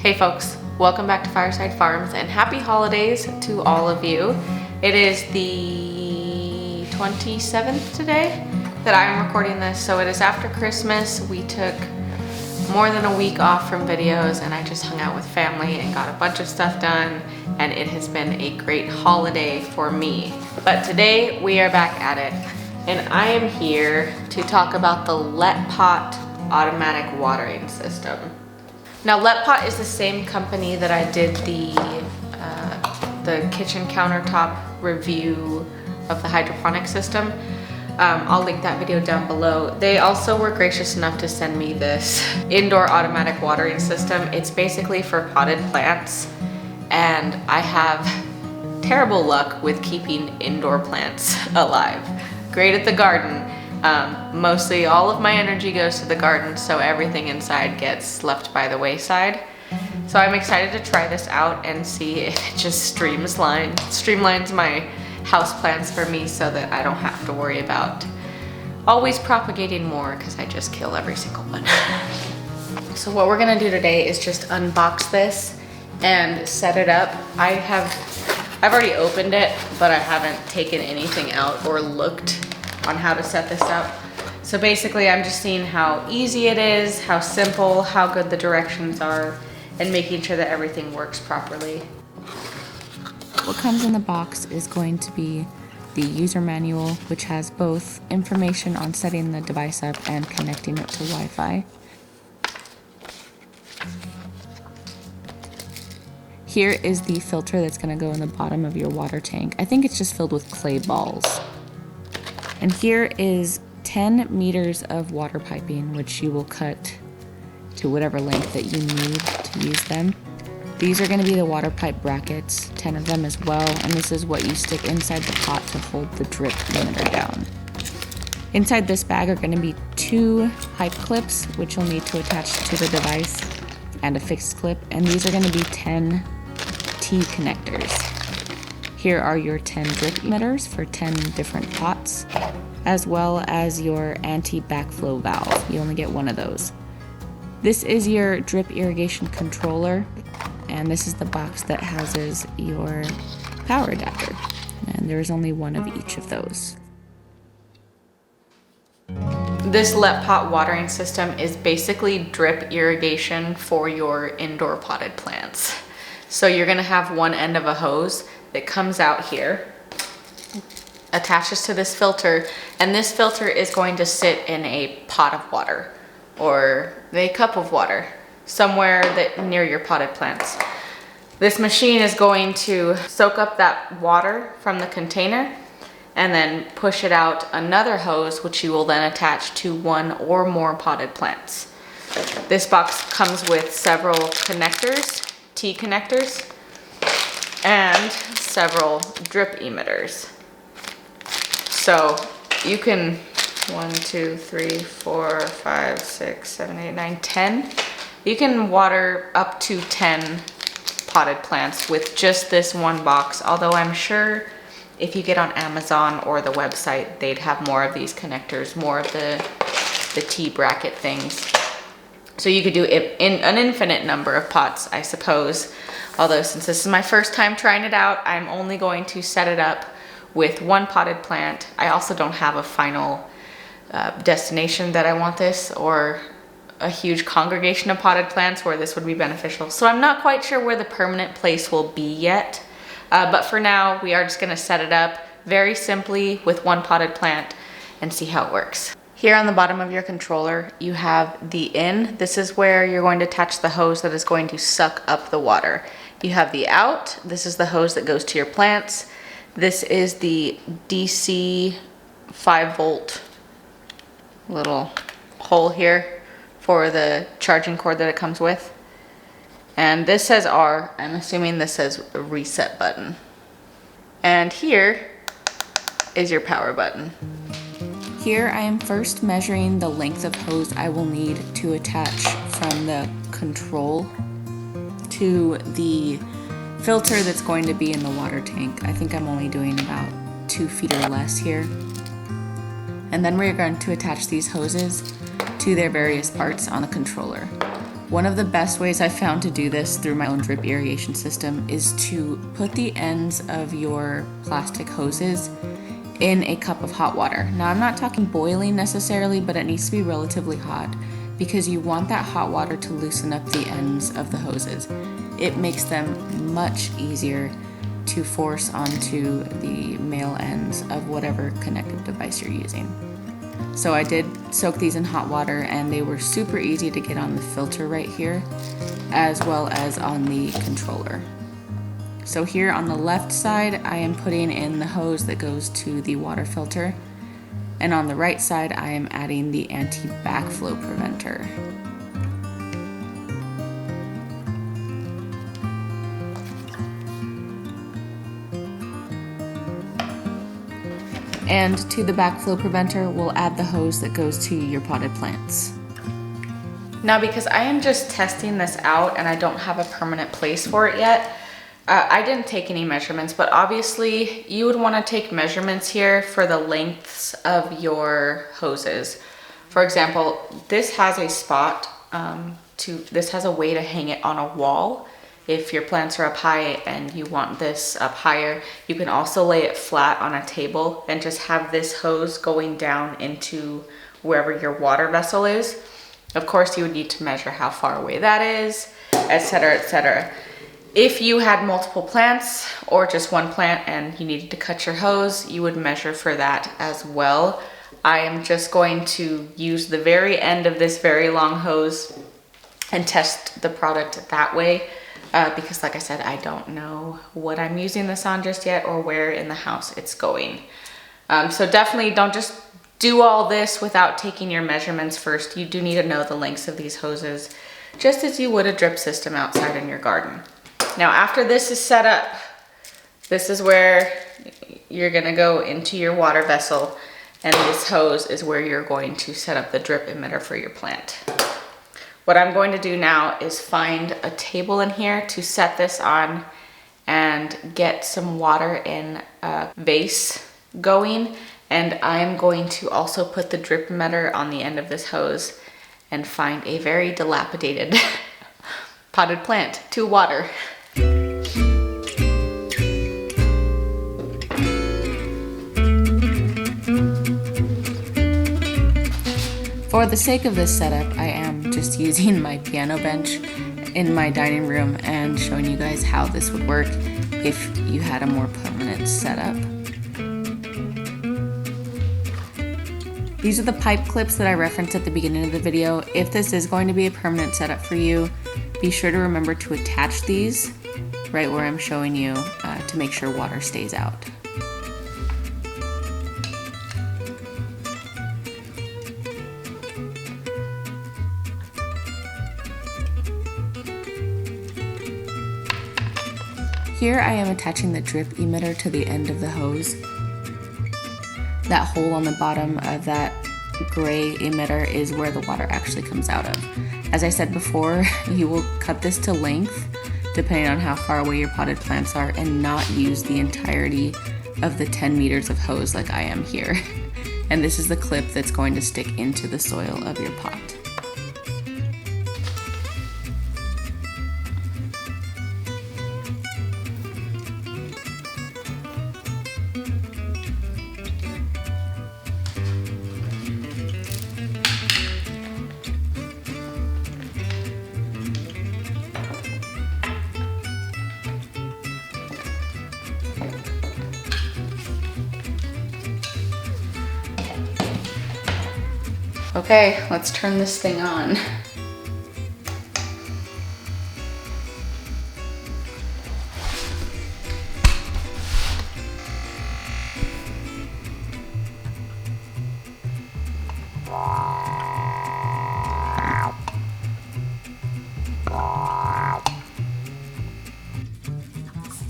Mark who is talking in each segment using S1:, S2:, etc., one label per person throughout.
S1: Hey folks, welcome back to Fireside Farms and happy holidays to all of you. It is the 27th today that I'm recording this, so it is after Christmas. We took more than a week off from videos and I just hung out with family and got a bunch of stuff done, and it has been a great holiday for me. But today we are back at it and I am here to talk about the LetPot Automatic Watering System. Now, LetPot is the same company that I did the kitchen countertop review of the hydroponic system. I'll link that video down below. They also were gracious enough to send me this indoor automatic watering system. It's basically for potted plants, and I have terrible luck with keeping indoor plants alive. Great at the garden. Mostly all of my energy goes to the garden, so everything inside gets left by the wayside. So I'm excited to try this out and see if it just streamlines my houseplants for me so that I don't have to worry about always propagating more, because I just kill every single one. So what we're gonna do today is just unbox this and set it up. I've already opened it, but I haven't taken anything out or looked on how to set this up. So basically I'm just seeing how easy it is, how simple, how good the directions are, and making sure that everything works properly.
S2: What comes in the box is going to be the user manual, which has both information on setting the device up and connecting it to Wi-Fi. Here is the filter that's going to go in the bottom of your water tank. I think it's just filled with clay balls. And here is 10 meters of water piping, which you will cut to whatever length that you need to use them. These are going to be the water pipe brackets, 10 of them as well, and this is what you stick inside the pot to hold the drip limiter down. Inside this bag are going to be 2 pipe clips, which you'll need to attach to the device, and a fixed clip, and these are going to be 10 T connectors. Here are your 10 drip emitters for 10 different pots, as well as your anti-backflow valve. You only get one of those. This is your drip irrigation controller, and this is the box that houses your power adapter. And there's only one of each of those.
S1: This LetPot watering system is basically drip irrigation for your indoor potted plants. So you're gonna have one end of a hose that comes out here, attaches to this filter, and this filter is going to sit in a pot of water or a cup of water somewhere near your potted plants. This machine is going to soak up that water from the container and then push it out another hose, which you will then attach to one or more potted plants. This box comes with several connectors, T connectors, and several drip emitters. So you can 1, 2, 3, 4, 5, 6, 7, 8, 9, 10. You can water up to 10 potted plants with just this one box, although I'm sure if you get on Amazon or the website, they'd have more of these connectors, more of the T bracket things. So you could do it in an infinite number of pots, I suppose. Although since this is my first time trying it out, I'm only going to set it up with one potted plant. I also don't have a final destination that I want this, or a huge congregation of potted plants where this would be beneficial. So I'm not quite sure where the permanent place will be yet. But for now, we are just gonna set it up very simply with one potted plant and see how it works. Here on the bottom of your controller, you have the in. This is where you're going to attach the hose that is going to suck up the water. You have the out. This is the hose that goes to your plants. This is the DC 5-volt little hole here for the charging cord that it comes with. And this says R. I'm assuming this says reset button. And here is your power button.
S2: Here I am first measuring the length of hose I will need to attach from the control to the filter that's going to be in the water tank. I think I'm only doing about 2 feet or less here. And then we're going to attach these hoses to their various parts on the controller. One of the best ways I found to do this through my own drip irrigation system is to put the ends of your plastic hoses in a cup of hot water. Now, I'm not talking boiling necessarily, but it needs to be relatively hot because you want that hot water to loosen up the ends of the hoses. It makes them much easier to force onto the male ends of whatever connective device you're using. So I did soak these in hot water, and they were super easy to get on the filter right here, as well as on the controller. So here on the left side, I am putting in the hose that goes to the water filter, and on the right side, I am adding the anti-backflow preventer. And to the backflow preventer, we'll add the hose that goes to your potted plants.
S1: Now, because I am just testing this out and I don't have a permanent place for it yet, I didn't take any measurements, but obviously you would want to take measurements here for the lengths of your hoses. For example, this has a spot, this has a way to hang it on a wall. If your plants are up high and you want this up higher, you can also lay it flat on a table and just have this hose going down into wherever your water vessel is. Of course, you would need to measure how far away that is, etc., etc. If you had multiple plants or just one plant and you needed to cut your hose, you would measure for that as well. I am just going to use the very end of this very long hose and test the product that way. Because like I said, I don't know what I'm using this on just yet or where in the house it's going. So definitely don't just do all this without taking your measurements first. You do need to know the lengths of these hoses, just as you would a drip system outside in your garden. Now, after this is set up, this is where you're gonna go into your water vessel, and this hose is where you're going to set up the drip emitter for your plant. What I'm going to do now is find a table in here to set this on and get some water in a vase going. And I'm going to also put the drip emitter on the end of this hose and find a very dilapidated potted plant to water.
S2: For the sake of this setup, I am just using my piano bench in my dining room and showing you guys how this would work if you had a more permanent setup. These are the pipe clips that I referenced at the beginning of the video. If this is going to be a permanent setup for you, be sure to remember to attach these right where I'm showing you to make sure water stays out. Here I am attaching the drip emitter to the end of the hose. That hole on the bottom of that gray emitter is where the water actually comes out of. As I said before, you will cut this to length depending on how far away your potted plants are and not use the entirety of the 10 meters of hose like I am here. And this is the clip that's going to stick into the soil of your pot.
S1: Okay, let's turn this thing on.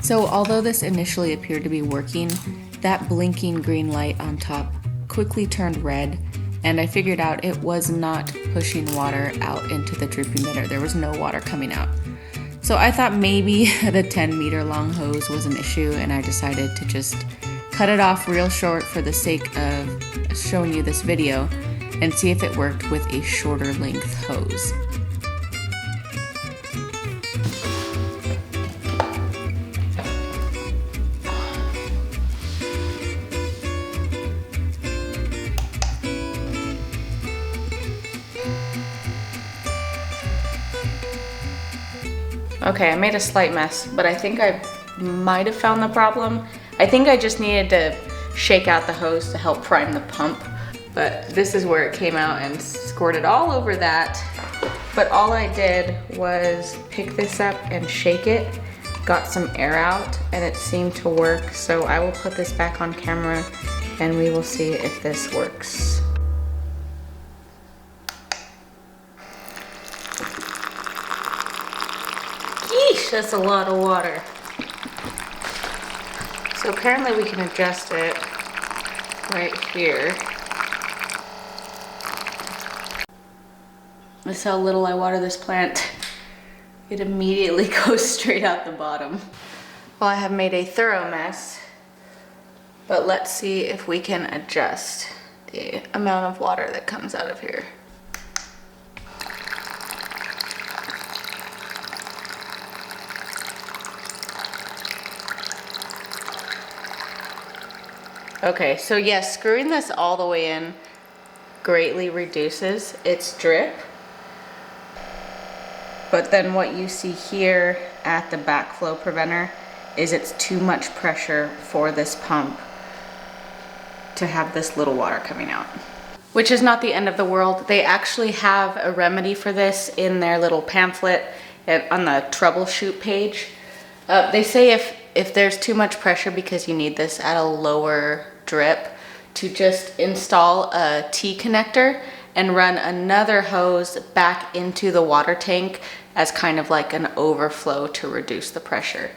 S2: So although this initially appeared to be working, that blinking green light on top quickly turned red, and I figured out it was not pushing water out into the drip emitter. There was no water coming out. So I thought maybe the 10-meter long hose was an issue, and I decided to just cut it off real short for the sake of showing you this video and see if it worked with a shorter length hose.
S1: Okay, I made a slight mess, but I think I might have found the problem. I think I just needed to shake out the hose to help prime the pump, but this is where it came out and squirted all over that. But all I did was pick this up and shake it, got some air out, and it seemed to work. So I will put this back on camera and we will see if this works. Yeesh, that's a lot of water. So apparently we can adjust it right here. That's how little I water this plant. It immediately goes straight out the bottom. Well, I have made a thorough mess, but let's see if we can adjust the amount of water that comes out of here. Okay, so yes, screwing this all the way in greatly reduces its drip. But then what you see here at the backflow preventer is it's too much pressure for this pump to have this little water coming out. Which is not the end of the world. They actually have a remedy for this in their little pamphlet on the troubleshoot page. They say if there's too much pressure because you need this at a lower drip, to just install a T-connector and run another hose back into the water tank as kind of like an overflow to reduce the pressure.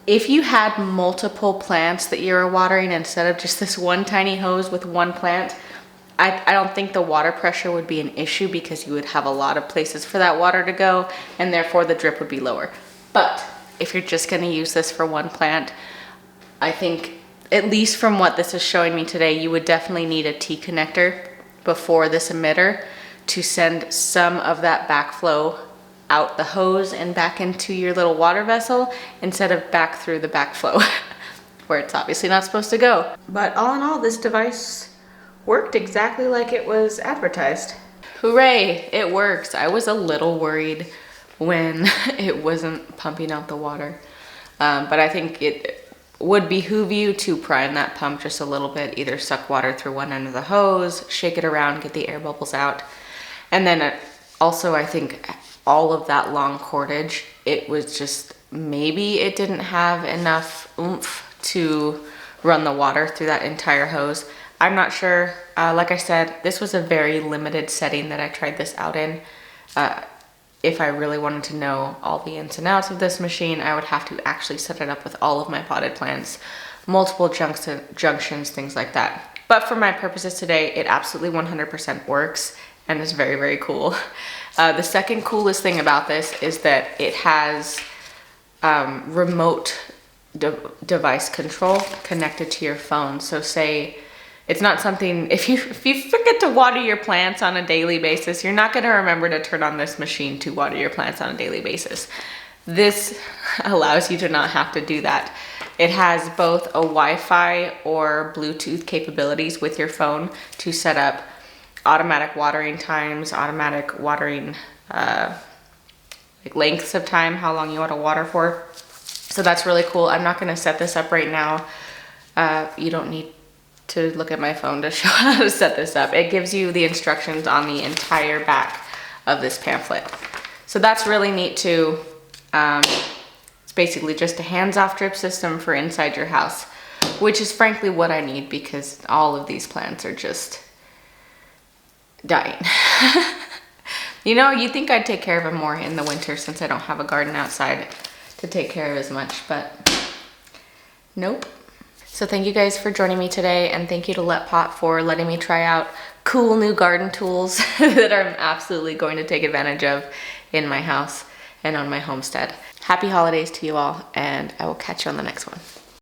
S1: If you had multiple plants that you were watering instead of just this one tiny hose with one plant, I don't think the water pressure would be an issue because you would have a lot of places for that water to go and therefore the drip would be lower. But if you're just gonna use this for one plant, I think, at least from what this is showing me today, you would definitely need a T-connector before this emitter to send some of that backflow out the hose and back into your little water vessel instead of back through the backflow where it's obviously not supposed to go. But all in all, this device worked exactly like it was advertised. Hooray, it works. I was a little worried when it wasn't pumping out the water. But I think it would behoove you to prime that pump just a little bit, either suck water through one end of the hose, shake it around, get the air bubbles out. And then also I think all of that long cordage, it was just, maybe it didn't have enough oomph to run the water through that entire hose. I'm not sure. Like I said, this was a very limited setting that I tried this out in. If I really wanted to know all the ins and outs of this machine, I would have to actually set it up with all of my potted plants, multiple junctions, things like that. But for my purposes today, it absolutely 100% works and is very, very cool. The second coolest thing about this is that it has remote device control connected to your phone. So say, it's not something, if you forget to water your plants on a daily basis, you're not gonna remember to turn on this machine to water your plants on a daily basis. This allows you to not have to do that. It has both a Wi-Fi or Bluetooth capabilities with your phone to set up automatic watering times, automatic watering like lengths of time, how long you want to water for. So that's really cool. I'm not gonna set this up right now. You don't need to look at my phone to show how to set this up. It gives you the instructions on the entire back of this pamphlet. So that's really neat too. It's basically just a hands-off drip system for inside your house, which is frankly what I need because all of these plants are just dying. You know, you'd think I'd take care of them more in the winter since I don't have a garden outside to take care of as much, but nope. So thank you guys for joining me today, and thank you to LetPot for letting me try out cool new garden tools that I'm absolutely going to take advantage of in my house and on my homestead. Happy holidays to you all, and I will catch you on the next one.